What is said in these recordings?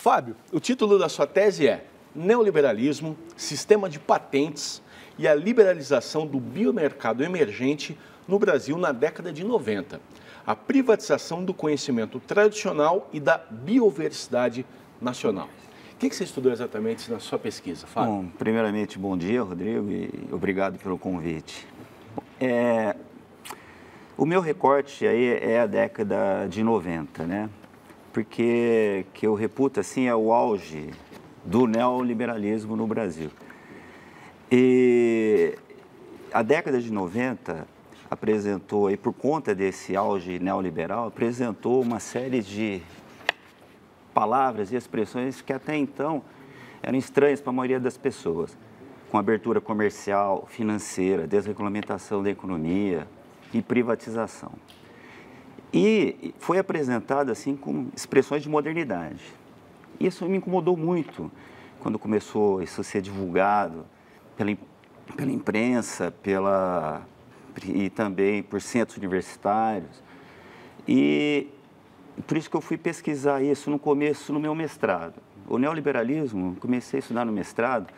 Fábio, o título da sua tese é Neoliberalismo, Sistema de Patentes e a Liberalização do Biomercado Emergente no Brasil na década de 90. A privatização do conhecimento tradicional e da biodiversidade nacional. O que você estudou exatamente na sua pesquisa, Fábio? Bom, primeiramente, bom dia, Rodrigo, e obrigado pelo convite. O meu recorte aí é a década de 90, né? Porque que eu reputo assim é o auge do neoliberalismo no Brasil. E a década de 90 apresentou, e por conta desse auge neoliberal, apresentou uma série de palavras e expressões que até então eram estranhas para a maioria das pessoas, com abertura comercial, financeira, desregulamentação da economia e privatização. E foi apresentado assim com expressões de modernidade. Isso me incomodou muito quando começou isso a ser divulgado pela imprensa, e também por centros universitários. E por isso que eu fui pesquisar isso no começo, no meu mestrado. O neoliberalismo, comecei a estudar no mestrado,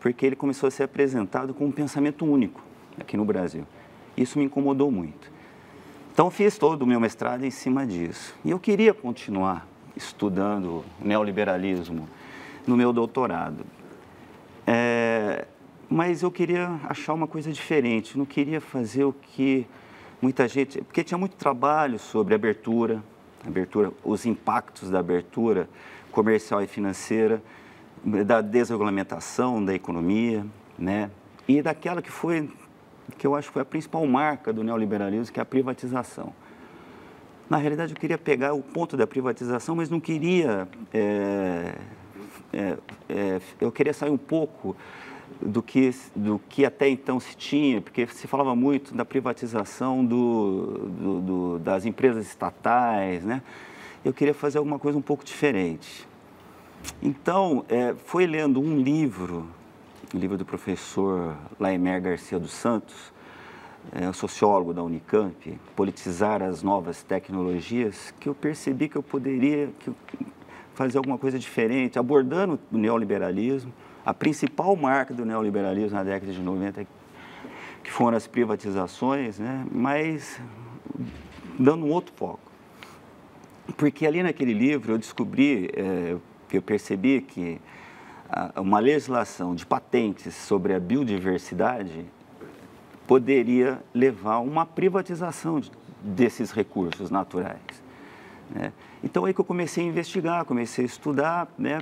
porque ele começou a ser apresentado com um pensamento único aqui no Brasil. Isso me incomodou muito. Então, fiz todo o meu mestrado em cima disso. E eu queria continuar estudando neoliberalismo no meu doutorado. Mas eu queria achar uma coisa diferente, não queria fazer o que muita gente... Porque tinha muito trabalho sobre abertura, os impactos da abertura comercial e financeira, da desregulamentação da economia, né? E daquela que eu acho que foi a principal marca do neoliberalismo, que é a privatização. Na realidade, eu queria pegar o ponto da privatização, mas não queria... eu queria sair um pouco do que até então se tinha, porque se falava muito da privatização das empresas estatais, né? Eu queria fazer alguma coisa um pouco diferente. Então, foi lendo um livro do professor Laemer Garcia dos Santos, sociólogo da Unicamp, Politizar as Novas Tecnologias, que eu percebi que eu poderia fazer alguma coisa diferente, abordando o neoliberalismo, a principal marca do neoliberalismo na década de 90, que foram as privatizações, né? Mas dando um outro foco. Porque ali naquele livro eu descobri, eu percebi que uma legislação de patentes sobre a biodiversidade poderia levar a uma privatização desses recursos naturais, né? Então, aí que eu comecei a investigar, comecei a estudar, né,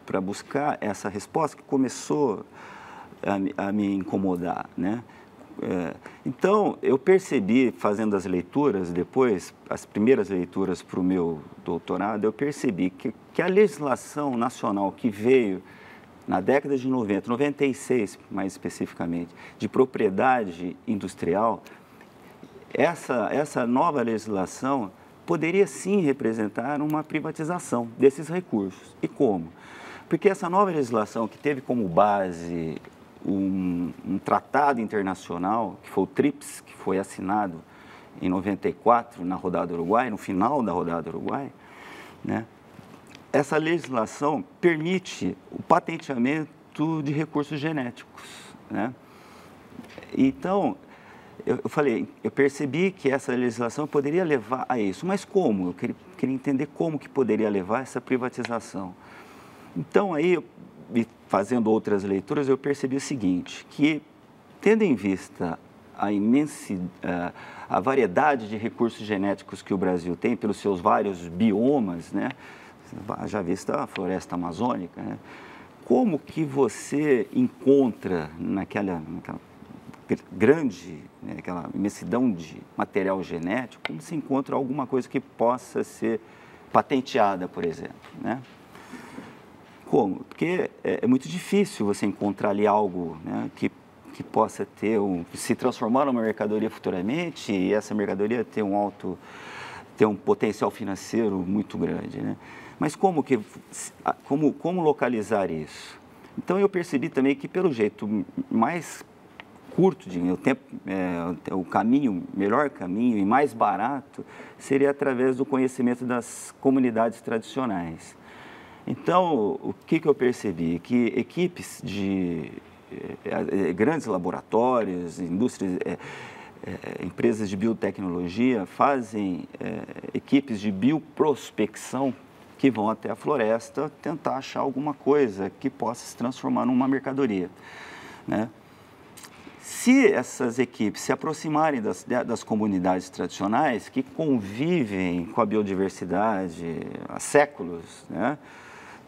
para buscar essa resposta que começou a me incomodar, né? Então, eu percebi, fazendo as leituras depois, as primeiras leituras para o meu doutorado, eu percebi que a legislação nacional que veio na década de 90, 96 mais especificamente, de propriedade industrial, essa nova legislação poderia sim representar uma privatização desses recursos. E como? Porque essa nova legislação que teve como base um tratado internacional, que foi o TRIPS, que foi assinado em 94 na rodada Uruguai, no final da rodada Uruguai, né? Essa legislação permite o patenteamento de recursos genéticos, né? Então, eu percebi que essa legislação poderia levar a isso, mas como? Eu queria entender como que poderia levar a essa privatização. Então, aí, fazendo outras leituras, eu percebi o seguinte, que tendo em vista a variedade de recursos genéticos que o Brasil tem, pelos seus vários biomas, né? Já vista a floresta amazônica, né? Como que você encontra naquela grande, né, aquela imensidão de material genético, como se encontra alguma coisa que possa ser patenteada, por exemplo, né? Como? Porque é muito difícil você encontrar ali algo, né, que possa se transformar numa mercadoria futuramente e essa mercadoria ter um potencial financeiro muito grande, né? Mas como localizar isso? Então eu percebi também que pelo jeito mais curto o melhor caminho e mais barato seria através do conhecimento das comunidades tradicionais. Então, o que eu percebi? Que equipes de grandes laboratórios, indústrias, empresas de biotecnologia fazem equipes de bioprospecção que vão até a floresta tentar achar alguma coisa que possa se transformar numa mercadoria, né? Se essas equipes se aproximarem das comunidades tradicionais que convivem com a biodiversidade há séculos, né?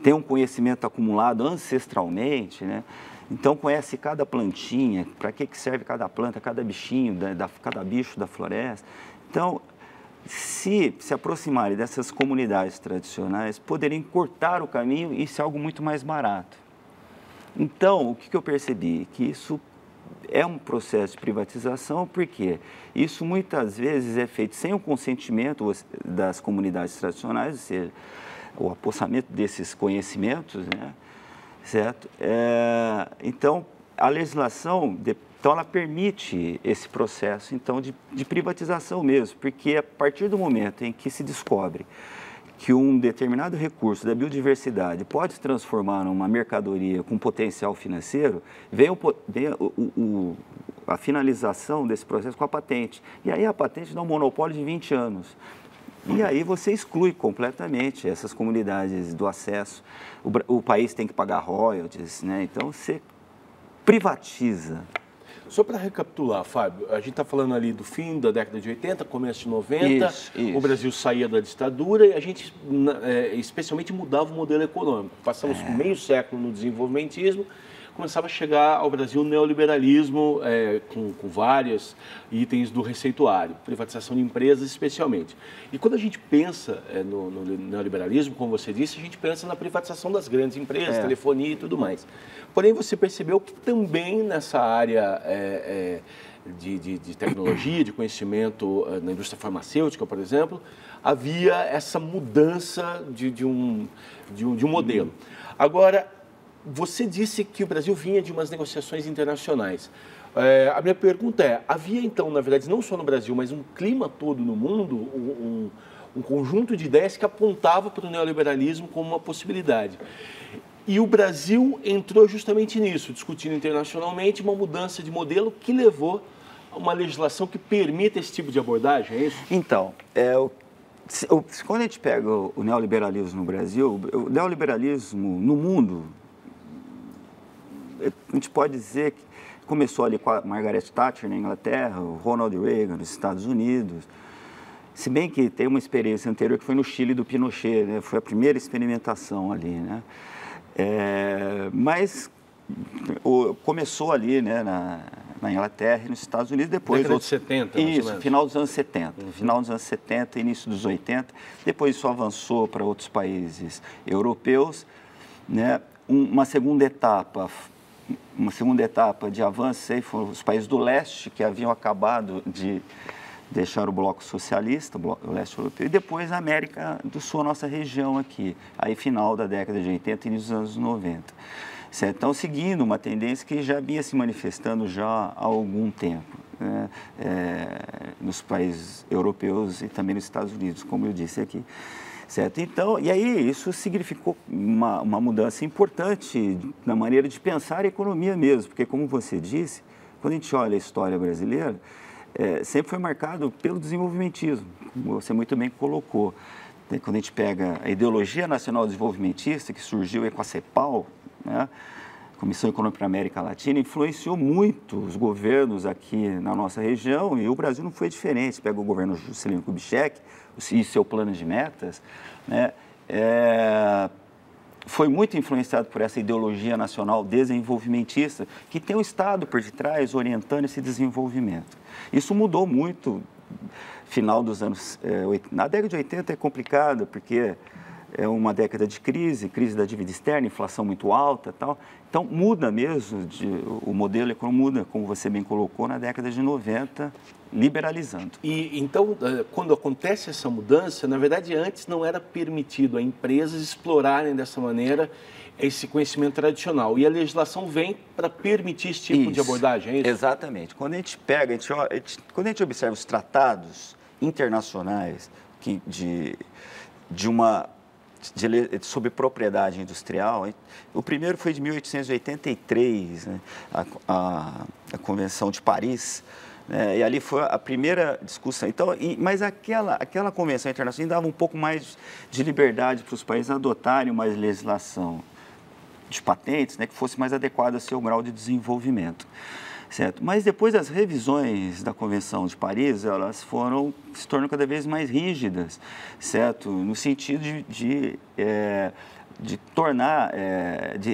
Tem um conhecimento acumulado ancestralmente, né? Então conhece cada plantinha, para que serve cada planta, cada bichinho, cada bicho da floresta. Então, se aproximarem dessas comunidades tradicionais, poderem cortar o caminho e ser algo muito mais barato. Então, o que eu percebi? Que isso é um processo de privatização, porque isso muitas vezes é feito sem o consentimento das comunidades tradicionais, ou seja, o apossamento desses conhecimentos, né? Certo? Então, a legislação, então, ela permite esse processo, então, de privatização mesmo, porque a partir do momento em que se descobre que um determinado recurso da biodiversidade pode se transformar numa mercadoria com potencial financeiro, vem a finalização desse processo com a patente. E aí a patente dá um monopólio de 20 anos. E aí você exclui completamente essas comunidades do acesso. O país tem que pagar royalties, né? Então você privatiza. Só para recapitular, Fábio, a gente está falando ali do fim da década de 80, começo de 90, isso. O Brasil saía da ditadura e a gente especialmente mudava o modelo econômico. Passamos meio século no desenvolvimentismo, começava a chegar ao Brasil o neoliberalismo com vários itens do receituário, privatização de empresas especialmente. E quando a gente pensa no neoliberalismo, como você disse, a gente pensa na privatização das grandes empresas, telefonia e tudo mais. Porém, você percebeu que também nessa área de tecnologia, de conhecimento na indústria farmacêutica, por exemplo, havia essa mudança de um modelo. Agora, você disse que o Brasil vinha de umas negociações internacionais. A minha pergunta é, havia então, na verdade, não só no Brasil, mas um clima todo no mundo, um conjunto de ideias que apontava para o neoliberalismo como uma possibilidade. E o Brasil entrou justamente nisso, discutindo internacionalmente uma mudança de modelo que levou a uma legislação que permita esse tipo de abordagem, é isso? Então, quando a gente pega o neoliberalismo no Brasil, o neoliberalismo no mundo, a gente pode dizer que começou ali com a Margaret Thatcher na Inglaterra, o Ronald Reagan nos Estados Unidos, se bem que tem uma experiência anterior que foi no Chile do Pinochet, né? Foi a primeira experimentação ali, né? Mas começou ali, né, na Inglaterra e nos Estados Unidos, depois... Década de 70, mais ou menos. Final dos anos 70. Final dos anos 70, início dos 80. Depois isso avançou para outros países europeus, né? Uma segunda etapa de avanço aí foram os países do leste, que haviam acabado de deixar o bloco socialista, o leste europeu, e depois a América do Sul, a nossa região aqui, aí final da década de 80 e início dos anos 90. Certo? Então, seguindo uma tendência que já vinha se manifestando já há algum tempo, né? Nos países europeus e também nos Estados Unidos, como eu disse aqui. Certo? Então, e aí isso significou uma mudança importante na maneira de pensar a economia mesmo, porque como você disse, quando a gente olha a história brasileira, sempre foi marcado pelo desenvolvimentismo, como você muito bem colocou. Quando a gente pega a ideologia nacional desenvolvimentista, que surgiu aí com a CEPAL, né? Comissão Econômica para a América Latina, influenciou muito os governos aqui na nossa região, e o Brasil não foi diferente. Pega o governo Juscelino Kubitschek e seu plano de metas, né? Foi muito influenciado por essa ideologia nacional desenvolvimentista, que tem o Estado por detrás orientando esse desenvolvimento. Isso mudou muito final dos anos 80. Na década de 80 é complicado, porque é uma década de crise da dívida externa, inflação muito alta e tal. Então, muda mesmo, o modelo econômico muda, como você bem colocou, na década de 90, liberalizando. E então, quando acontece essa mudança, na verdade, antes não era permitido a empresas explorarem dessa maneira esse conhecimento tradicional. E a legislação vem para permitir esse tipo de abordagem, é isso? Exatamente. Quando a gente pega, quando a gente observa os tratados internacionais de uma sobre propriedade industrial. O primeiro foi de 1883, né, a Convenção de Paris, né, e ali foi a primeira discussão. Então, mas aquela Convenção Internacional dava um pouco mais de liberdade para os países adotarem uma legislação de patentes, né, que fosse mais adequada ao seu grau de desenvolvimento. Certo? Mas depois das revisões da Convenção de Paris, elas se tornam cada vez mais rígidas, certo? No sentido de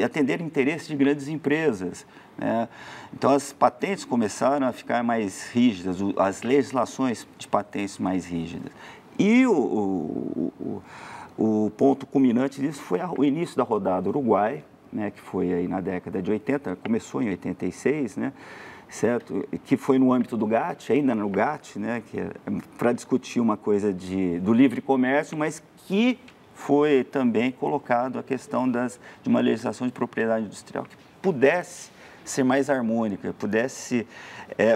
atender interesses de grandes empresas, né? Então, as patentes começaram a ficar mais rígidas, as legislações de patentes mais rígidas. E o ponto culminante disso foi o início da rodada Uruguai, né, que foi aí na década de 80, começou em 86, né, certo? Que foi no âmbito do GATT, ainda no GATT, né, que é para discutir uma coisa do livre comércio, mas que foi também colocado a questão de uma legislação de propriedade industrial que pudesse ser mais harmônica, pudesse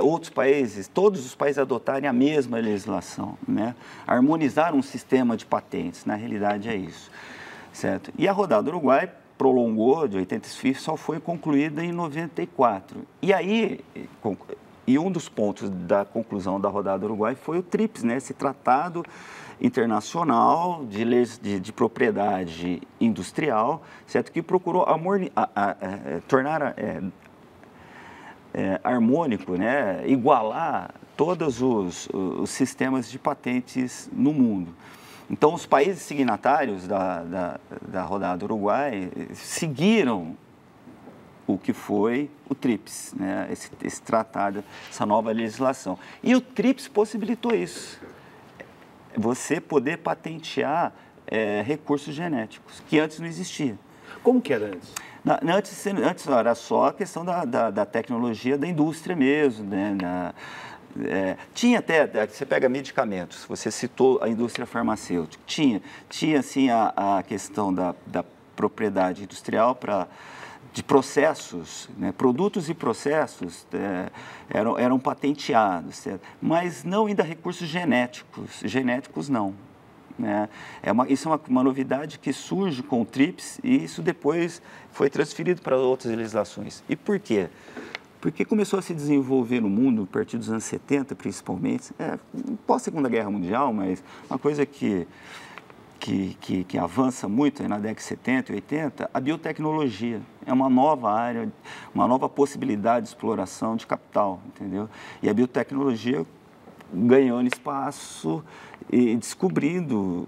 outros países, todos os países adotarem a mesma legislação, né, harmonizar um sistema de patentes, na realidade é isso, certo? E a rodada Uruguai prolongou de 85, só foi concluída em 94. E aí, um dos pontos da conclusão da rodada Uruguai foi o TRIPS, né? Esse tratado internacional de propriedade industrial, certo? Que procurou tornar harmônico, né? Igualar todos os sistemas de patentes no mundo. Então, os países signatários da rodada Uruguai seguiram o que foi o TRIPS, né? esse tratado, essa nova legislação. E o TRIPS possibilitou isso, você poder patentear recursos genéticos, que antes não existia. Como que era antes? Antes era só a questão da tecnologia da indústria mesmo, né? Tinha até, você pega medicamentos, você citou a indústria farmacêutica, tinha assim a questão da propriedade industrial de processos, né, produtos e processos eram patenteados, certo? Mas não ainda recursos genéticos não. Né? Isso é uma novidade que surge com o TRIPS e isso depois foi transferido para outras legislações. E por quê? Porque começou a se desenvolver no mundo, a partir dos anos 70, principalmente, pós-Segunda Guerra Mundial, mas uma coisa que avança muito na década de 70 e 80, a biotecnologia. É uma nova área, uma nova possibilidade de exploração de capital, entendeu? E a biotecnologia ganhando espaço e descobrindo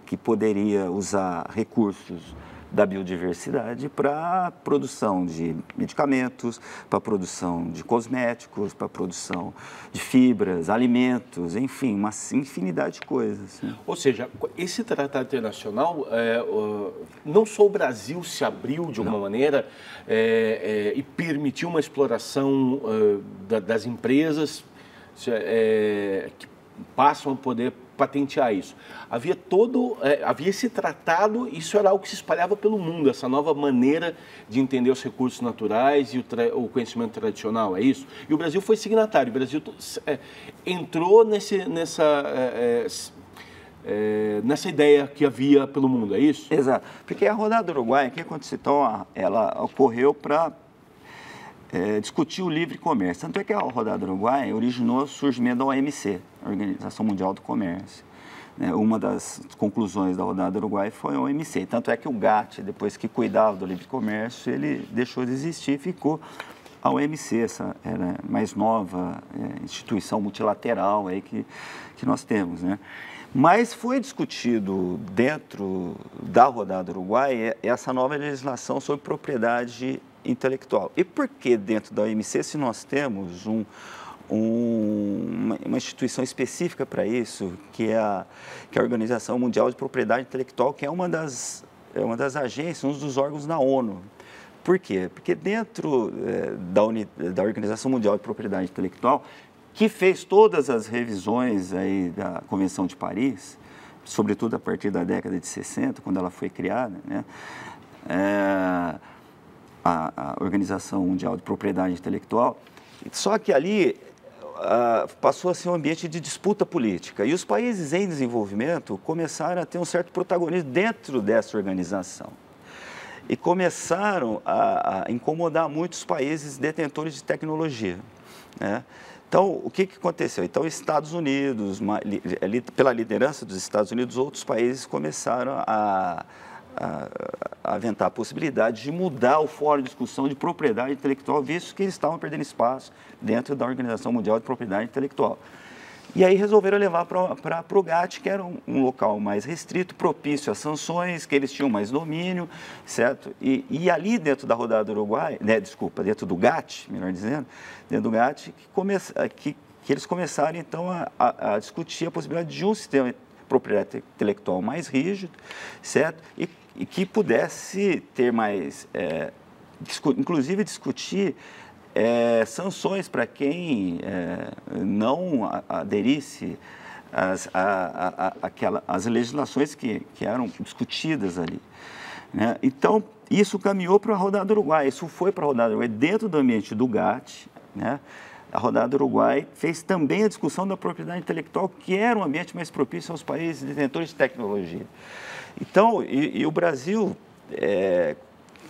que poderia usar recursos da biodiversidade para a produção de medicamentos, para a produção de cosméticos, para a produção de fibras, alimentos, enfim, uma infinidade de coisas. Né? Ou seja, esse tratado internacional, não só o Brasil se abriu de alguma maneira e permitiu uma exploração das empresas que passam a poder patentear isso. Havia esse tratado, isso era algo que se espalhava pelo mundo, essa nova maneira de entender os recursos naturais e o conhecimento tradicional, é isso? E o Brasil foi signatário, o Brasil entrou nessa ideia que havia pelo mundo, é isso? Exato, porque a rodada do Uruguai, o que aconteceu? Então, ela ocorreu para discutir o livre comércio. Tanto é que a rodada do Uruguai originou o surgimento da OMC, a Organização Mundial do Comércio. Uma das conclusões da rodada do Uruguai foi a OMC. Tanto é que o GATT, depois que cuidava do livre comércio, ele deixou de existir e ficou a OMC, essa era a mais nova instituição multilateral aí que nós temos, né? Mas foi discutido dentro da rodada do Uruguai essa nova legislação sobre propriedade intelectual. E por que dentro da OMC, se nós temos uma instituição específica para isso, que é a Organização Mundial de Propriedade Intelectual, que é uma das agências, um dos órgãos da ONU. Por quê? Porque dentro da Organização Mundial de Propriedade Intelectual, que fez todas as revisões aí da Convenção de Paris, sobretudo a partir da década de 60, quando ela foi criada, né? A Organização Mundial de Propriedade Intelectual. Só que ali passou a ser um ambiente de disputa política. E os países em desenvolvimento começaram a ter um certo protagonismo dentro dessa organização. E começaram a incomodar muitos países detentores de tecnologia, né? Então, o que aconteceu? Então, Estados Unidos, pela liderança dos Estados Unidos, outros países começaram a aventar a possibilidade de mudar o fórum de discussão de propriedade intelectual, visto que eles estavam perdendo espaço dentro da Organização Mundial de Propriedade Intelectual. E aí resolveram levar para o GATT, que era um local mais restrito, propício a sanções, que eles tinham mais domínio, certo? E ali dentro da rodada do Uruguai, né, desculpa, dentro do GATT, melhor dizendo, dentro do GATT, que eles começaram então a discutir a possibilidade de um sistema de propriedade intelectual mais rígido, certo? E que pudesse ter mais, inclusive discutir sanções para quem não aderisse às legislações que eram discutidas ali, né? Então, isso caminhou para a rodada do Uruguai, isso foi para a rodada do Uruguai dentro do ambiente do GATT, né? A rodada do Uruguai fez também a discussão da propriedade intelectual, que era um ambiente mais propício aos países detentores de tecnologia. Então, e o Brasil,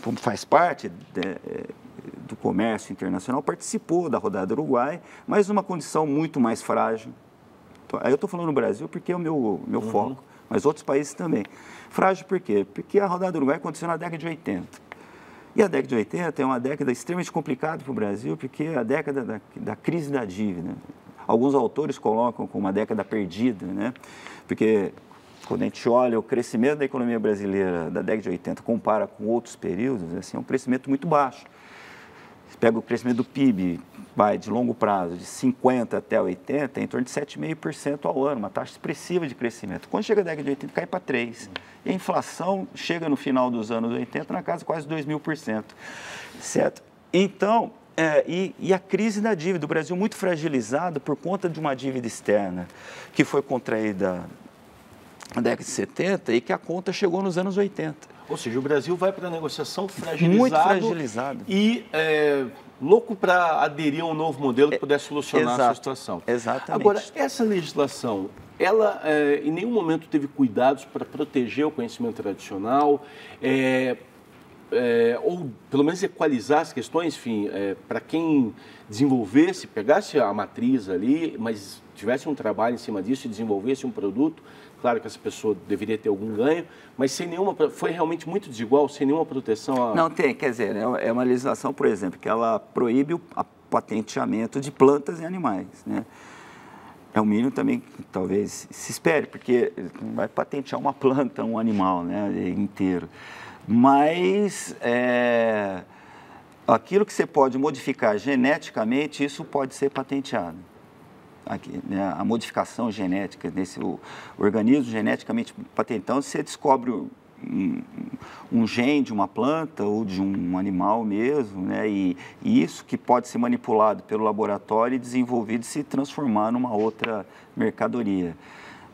como faz parte do comércio internacional, participou da rodada do Uruguai, mas numa condição muito mais frágil. Aí eu estou falando no Brasil porque é o meu foco, mas outros países também. Frágil por quê? Porque a rodada do Uruguai aconteceu na década de 80. E a década de 80 é uma década extremamente complicada para o Brasil, porque é a década da crise da dívida. Alguns autores colocam como uma década perdida, né? Porque quando a gente olha o crescimento da economia brasileira da década de 80, compara com outros períodos, assim, é um crescimento muito baixo. Você pega o crescimento do PIB, vai de longo prazo, de 50 até 80, em torno de 7,5% ao ano, uma taxa expressiva de crescimento. Quando chega a década de 80, cai para 3%. E a inflação chega no final dos anos 80 na casa de quase 2.000%, certo? Então, e a crise da dívida, o Brasil muito fragilizado por conta de uma dívida externa que foi contraída na década de 70 e que a conta chegou nos anos 80. Ou seja, o Brasil vai para a negociação fragilizado, muito fragilizado e louco para aderir a um novo modelo que pudesse solucionar a sua situação. Exatamente. Agora, essa legislação, ela em nenhum momento teve cuidados para proteger o conhecimento tradicional, ou pelo menos equalizar as questões, enfim, para quem desenvolvesse, pegasse a matriz ali, mas tivesse um trabalho em cima disso e desenvolvesse um produto. Claro que essa pessoa deveria ter algum ganho, mas sem nenhuma, foi realmente muito desigual, sem nenhuma proteção. Não tem, quer dizer, é uma legislação, por exemplo, que ela proíbe o patenteamento de plantas e animais, né? É o mínimo também que talvez se espere, porque não vai patentear uma planta, um animal, né, inteiro. Mas aquilo que você pode modificar geneticamente, isso pode ser patenteado. Aqui, né, a modificação genética desse organismo geneticamente patentado, você descobre um gene de uma planta ou de um animal mesmo, né, e isso que pode ser manipulado pelo laboratório e desenvolvido e se transformar numa outra mercadoria,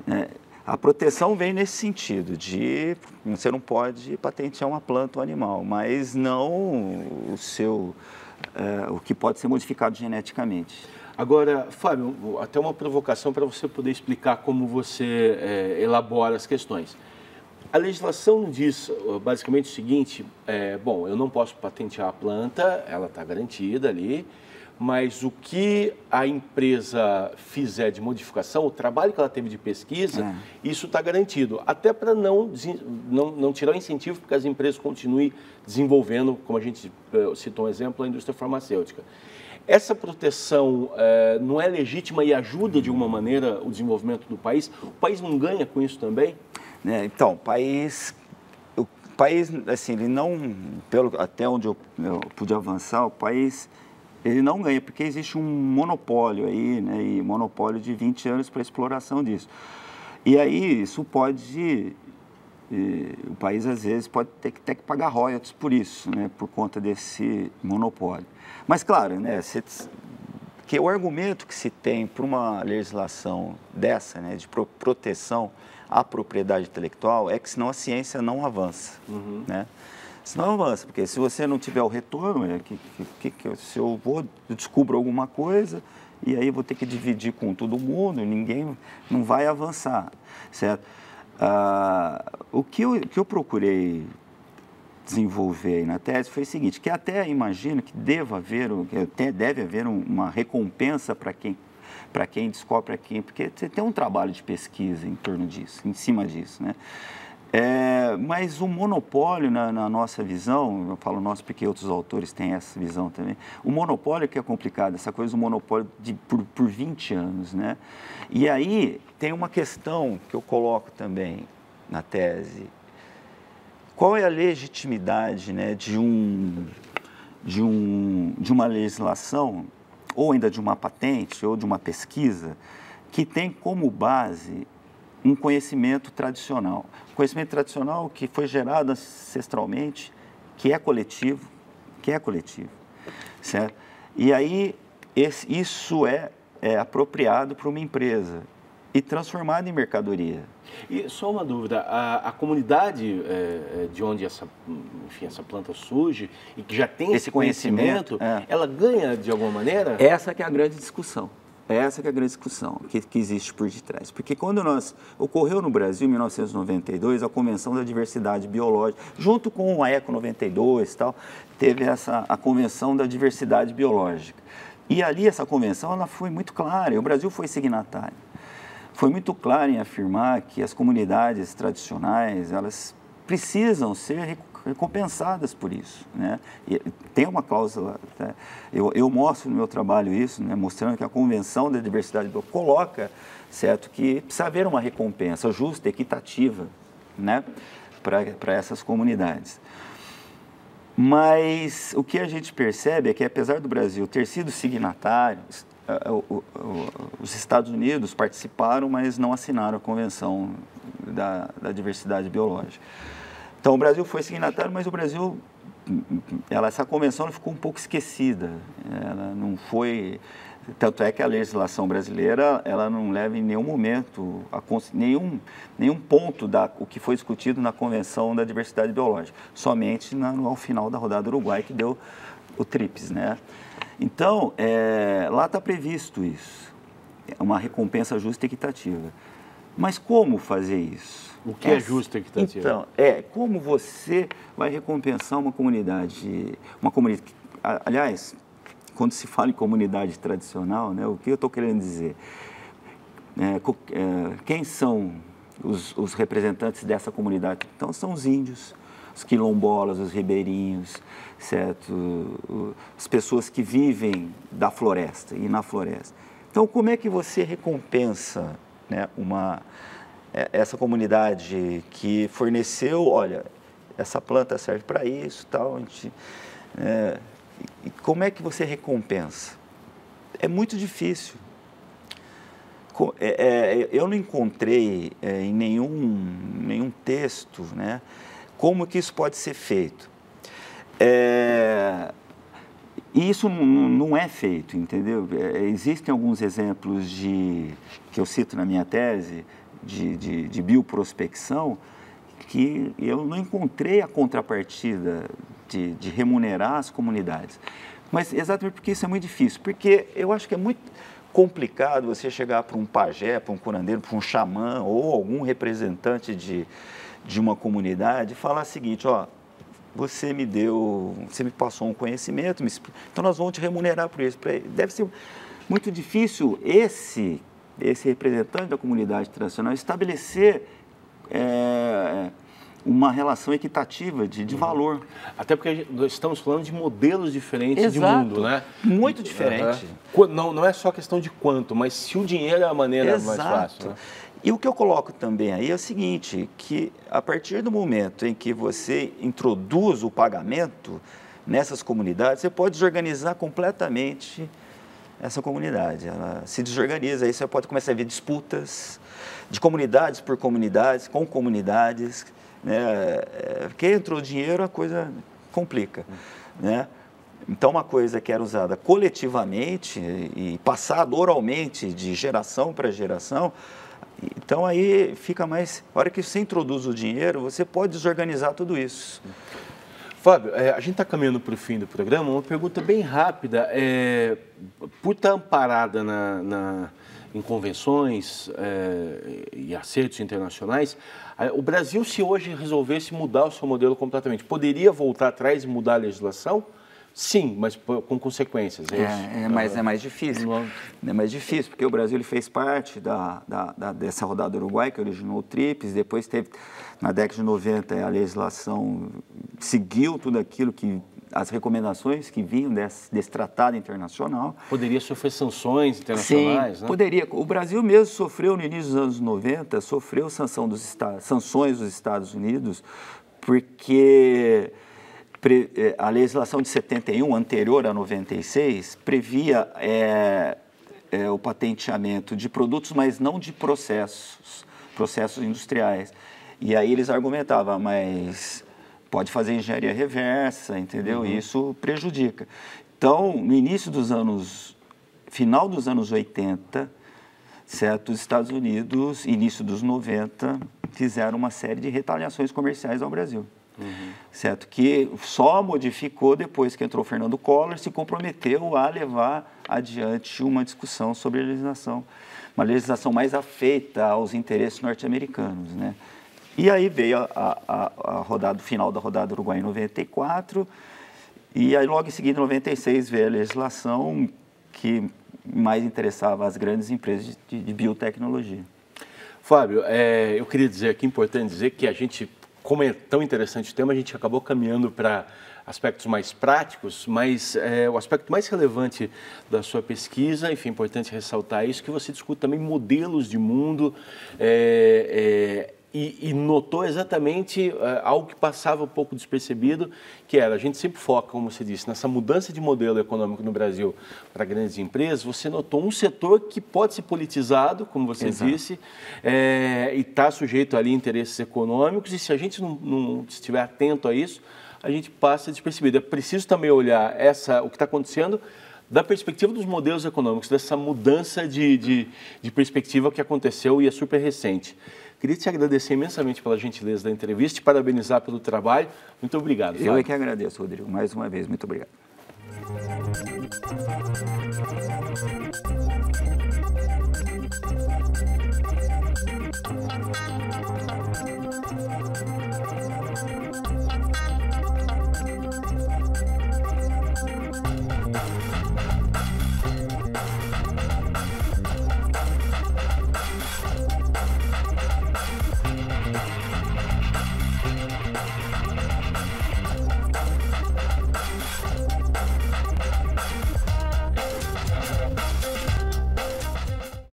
né. A proteção vem nesse sentido, de você não pode patentear uma planta ou animal, mas não o que pode ser modificado geneticamente. Agora, Fábio, até uma provocação para você poder explicar como você elabora as questões. A legislação diz basicamente o seguinte, bom, eu não posso patentear a planta, ela está garantida ali, mas o que a empresa fizer de modificação, o trabalho que ela teve de pesquisa, isso está garantido. Até para não tirar o incentivo para que as empresas continuem desenvolvendo, como a gente citou um exemplo, a indústria farmacêutica. Essa proteção não é legítima e ajuda de alguma maneira o desenvolvimento do país? O país não ganha com isso também? Então, o país, assim, ele não, até onde eu pude avançar, o país, ele não ganha, porque existe um monopólio aí, né, e monopólio de 20 anos para a exploração disso. E aí, isso pode, o país às vezes pode ter que pagar royalties por isso, né, por conta desse monopólio. Mas, claro, né, que o argumento que se tem para uma legislação dessa, né, de proteção à propriedade intelectual, é que senão a ciência não avança, né? Senão avança, porque se você não tiver o retorno, se eu descubro alguma coisa e aí vou ter que dividir com todo mundo, ninguém não vai avançar, certo? O que eu procurei desenvolver aí na tese foi o seguinte, que até imagino que deve haver uma recompensa para quem descobre aqui, porque você tem um trabalho de pesquisa em torno disso, em cima disso, né? Mas o monopólio, na nossa visão, eu falo nosso porque outros autores têm essa visão também, o monopólio que é complicado, essa coisa do monopólio por 20 anos, né? E aí tem uma questão que eu coloco também na tese, qual é a legitimidade, né, de uma legislação, ou ainda de uma patente, ou de uma pesquisa, que tem como base um conhecimento tradicional. Conhecimento tradicional que foi gerado ancestralmente, que é coletivo, certo? E aí isso é apropriado para uma empresa e transformado em mercadoria. E só uma dúvida, a comunidade de onde essa planta surge e que já tem esse conhecimento, ela ganha de alguma maneira? Essa que é a grande discussão. Essa que é a grande discussão que existe por detrás. Porque quando ocorreu no Brasil, em 1992, a Convenção da Diversidade Biológica, junto com a ECO 92 e tal, teve a Convenção da Diversidade Biológica. E ali essa convenção ela foi muito clara, e o Brasil foi signatário. Foi muito claro em afirmar que as comunidades tradicionais, elas precisam ser recompensadas por isso, né? E tem uma cláusula, né? Eu mostro no meu trabalho isso, né? Mostrando que a Convenção da Diversidade Biológica coloca, certo, que precisa haver uma recompensa justa, equitativa, né? Para essas comunidades. Mas o que a gente percebe é que, apesar do Brasil ter sido signatário, os Estados Unidos participaram, mas não assinaram a Convenção da Diversidade Biológica. Então, o Brasil foi signatário, mas o Brasil, essa convenção ficou um pouco esquecida. Ela não foi... Tanto é que a legislação brasileira, ela não leva em nenhum momento, nenhum ponto o que foi discutido na Convenção da Diversidade Biológica, somente ao final da rodada do Uruguai, que deu o TRIPS, né? Então, lá está previsto isso, uma recompensa justa e equitativa. Mas como fazer isso? O que é justo e equitativo? Então, como você vai recompensar uma comunidade, aliás, quando se fala em comunidade tradicional, né, o que eu estou querendo dizer? Quem são os representantes dessa comunidade? Então, são os índios, os quilombolas, os ribeirinhos, certo? As pessoas que vivem da floresta e na floresta. Então, como é que você recompensa, né, essa comunidade que forneceu, olha, essa planta serve para isso, tal, e como é que você recompensa? É muito difícil. Eu não encontrei em nenhum texto, né, como que isso pode ser feito. E isso não é feito, entendeu? Existem alguns exemplos que eu cito na minha tese, de bioprospecção, que eu não encontrei a contrapartida de remunerar as comunidades. Mas exatamente porque isso é muito difícil, porque eu acho que é muito complicado você chegar para um pajé, para um curandeiro, para um xamã ou algum representante de uma comunidade e falar o seguinte, ó, você me passou um conhecimento, então nós vamos te remunerar por isso. Deve ser muito difícil esse representante da comunidade tradicional estabelecer uma relação equitativa de valor. Até porque nós estamos falando de modelos diferentes de mundo, né? Muito diferente. Não é só questão de quanto, mas se o dinheiro é a maneira mais fácil. Né? E o que eu coloco também aí é o seguinte, que a partir do momento em que você introduz o pagamento nessas comunidades, você pode desorganizar completamente essa comunidade. Ela se desorganiza, aí você pode começar a ver disputas de comunidades por comunidades, com comunidades, né? Porque entrou dinheiro, a coisa complica, né? Então, uma coisa que era usada coletivamente e passada oralmente de geração para geração, então aí fica mais... A hora que você introduz o dinheiro, você pode desorganizar tudo isso. Fábio, a gente está caminhando para o fim do programa. Uma pergunta bem rápida. Por estar amparada em convenções e acertos internacionais, o Brasil, se hoje resolvesse mudar o seu modelo completamente, poderia voltar atrás e mudar a legislação? Sim, mas com consequências. Mas é mais difícil. É mais difícil, porque o Brasil ele fez parte dessa rodada do Uruguai, que originou o TRIPS, depois teve, na década de 90, a legislação seguiu tudo aquilo que, as recomendações que vinham desse tratado internacional. Poderia sofrer sanções internacionais, Sim, poderia. O Brasil mesmo sofreu, no início dos anos 90, sofreu sanções dos Estados Unidos, porque a legislação de 71, anterior a 96, previa o patenteamento de produtos, mas não de processos industriais. E aí eles argumentavam, mas pode fazer engenharia reversa, entendeu? Uhum. E isso prejudica. Então, no início final dos anos 80, certo, os Estados Unidos, início dos 90, fizeram uma série de retaliações comerciais ao Brasil. Uhum. Certo? Que só modificou depois que entrou o Fernando Collor, se comprometeu a levar adiante uma discussão sobre a legislação, uma legislação mais afeita aos interesses norte-americanos, né? E aí veio a final da rodada do Uruguai em 94, e aí logo em seguida, em 96, veio a legislação que mais interessava as grandes empresas de biotecnologia. Fábio, eu queria dizer aqui, importante dizer que a gente, como é tão interessante o tema, a gente acabou caminhando para aspectos mais práticos, mas o aspecto mais relevante da sua pesquisa, enfim, é importante ressaltar isso, que você discute também modelos de mundo e notou exatamente algo que passava um pouco despercebido, que era, a gente sempre foca, como você disse, nessa mudança de modelo econômico no Brasil para grandes empresas. Você notou um setor que pode ser politizado, como você Exato. Disse, e está sujeito ali a interesses econômicos, e se a gente não estiver atento a isso, a gente passa despercebido. É preciso também olhar o que está acontecendo da perspectiva dos modelos econômicos, dessa mudança de perspectiva que aconteceu e é super recente. Queria te agradecer imensamente pela gentileza da entrevista, te parabenizar pelo trabalho. Muito obrigado. Eu é que agradeço, Rodrigo, mais uma vez. Muito obrigado.